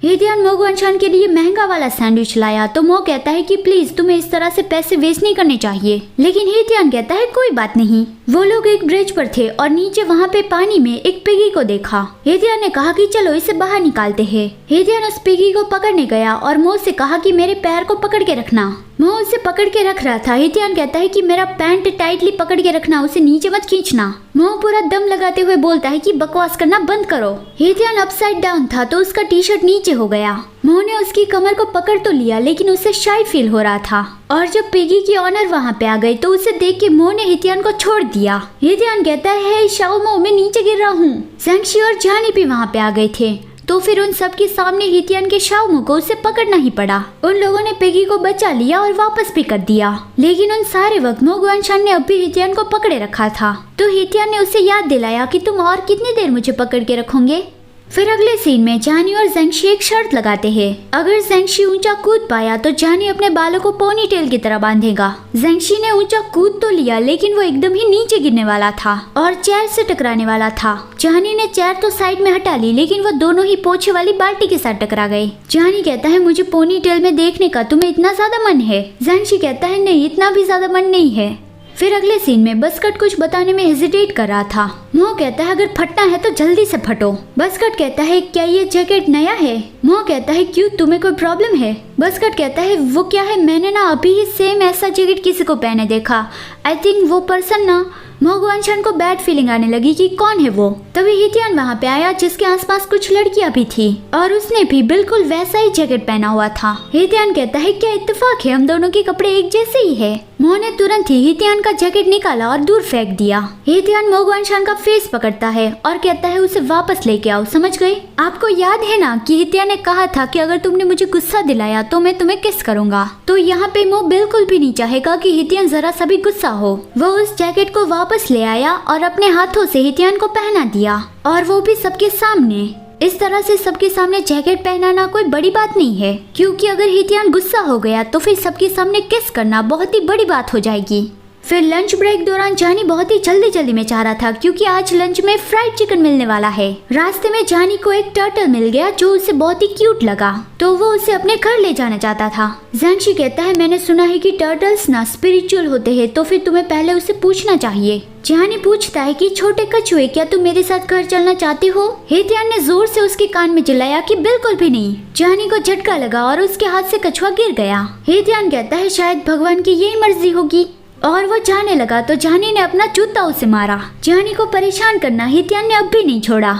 हितियान मो गुआनशान के लिए महंगा वाला सैंडविच लाया तो मो कहता है कि प्लीज तुम्हें इस तरह से पैसे वेस्ट नहीं करने चाहिए, लेकिन हितियान कहता है कोई बात नहीं। वो लोग एक ब्रिज पर थे और नीचे वहाँ पे पानी में एक पिगी को देखा। हितियान ने कहा कि चलो इसे बाहर निकालते हैं। हितियान उस पिगी को पकड़ने गया और मो से कहा कि मेरे पैर को पकड़ के रखना। मो उसे पकड़ के रख रहा था। हितियान कहता है कि मेरा पैंट टाइटली पकड़ के रखना, उसे नीचे मत खींचना। मो पूरा दम लगाते हुए बोलता है कि बकवास करना बंद करो। हितियान अपसाइड डाउन था तो उसका टी शर्ट नीचे हो गया। मो ने उसकी कमर को पकड़ तो लिया लेकिन उसे शाय फील हो रहा था और जब पिगी की ऑनर वहाँ पे आ गई तो उसे देख के मो ने हितियान को छोड़ दिया। हितियान कहता है शाओमो मैं नीचे गिर रहा हूँ। ज़ेंगशी और जानी भी वहाँ पे आ गए थे तो फिर उन सब के सामने हितियान के शाओमो को उसे पकड़ना ही पड़ा। उन लोगों ने पिगी को बचा लिया और वापस भी कर दिया, लेकिन उन सारे वक्त मो गुआनशान ने अब भी हितियान को पकड़े रखा था। तो हितियान ने उसे याद दिलाया कि तुम और कितनी देर मुझे पकड़ के रखोगे। फिर अगले सीन में जानी और ज़ेंगशी एक शर्त लगाते हैं, अगर ज़ेंगशी ऊंचा कूद पाया तो जानी अपने बालों को पोनी टेल की तरह बांधेगा। ज़ेंगशी ने ऊंचा कूद तो लिया लेकिन वो एकदम ही नीचे गिरने वाला था और चेयर से टकराने वाला था। जानी ने चेयर तो साइड में हटा ली लेकिन वो दोनों ही पोछे वाली बाल्टी के साथ टकरा गए। जानी कहता है मुझे पोनी टेल में देखने का तुम्हें इतना ज्यादा मन है। ज़ेंगशी कहता है नहीं, इतना भी ज्यादा मन नहीं है। फिर अगले सीन में बस्कट कुछ बताने में हेजिटेट कर रहा था। मो कहता है अगर फटना है तो जल्दी से फटो। बस्कट कहता है क्या ये जैकेट नया है? मो कहता है क्यों, तुम्हें कोई प्रॉब्लम है? बस्कट कहता है वो क्या है, मैंने ना अभी ही सेम ऐसा जैकेट किसी को पहने देखा। आई थिंक वो पर्सन ना। मो गुआनशान को बैड फीलिंग आने लगी कि कौन है वो। तभी हितियान वहाँ पे आया जिसके आसपास कुछ लड़कियाँ भी थी और उसने भी बिल्कुल वैसा ही जैकेट पहना हुआ था। हितियान कहता है क्या इत्तेफाक है, हम दोनों के कपड़े एक जैसे ही है। मो ने तुरंत ही हितियान का जैकेट निकाला और दूर फेंक दिया। हितियान मो गुआनशान का फेस पकड़ता है और कहता है उसे वापस लेके आओ, समझ गए? आपको याद है ना कि हितियान ने कहा था कि अगर तुमने मुझे गुस्सा दिलाया तो मैं तुम्हें किस करूंगा। तो यहाँ पे मो बिल्कुल भी नहीं चाहेगा कि हितियान जरा सा भी गुस्सा हो। वो उस जैकेट को वापस ले आया और अपने हाथों से हितियान को पहना दिया और वो भी सबके सामने। इस तरह से सबके सामने जैकेट पहनाना कोई बड़ी बात नहीं है, क्योंकि अगर हितियान गुस्सा हो गया तो फिर सबके सामने किस करना बहुत ही बड़ी बात हो जाएगी। फिर लंच ब्रेक दौरान जानी बहुत ही जल्दी में चाह रहा था क्योंकि आज लंच में फ्राइड चिकन मिलने वाला है। रास्ते में जानी को एक टर्टल मिल गया जो उसे बहुत ही क्यूट लगा तो वो उसे अपने घर ले जाना चाहता था। ज़ेंगशी कहता है मैंने सुना है कि टर्टल्स ना स्पिरिचुअल होते हैं तो फिर तुम्हें पहले उसे पूछना चाहिए। जानी पूछता है कि छोटे कछुए क्या तुम मेरे साथ घर चलना चाहते हो? हितियान ने जोर से उसके कान में चिल्लाया कि बिल्कुल भी नहीं। जानी को झटका लगा और उसके हाथ से कछुआ गिर गया। हितियान कहता है शायद भगवान की यही मर्जी होगी और वो जाने लगा तो जानी ने अपना जूता उसे मारा। जानी को परेशान करना हितियान ने अब भी नहीं छोड़ा।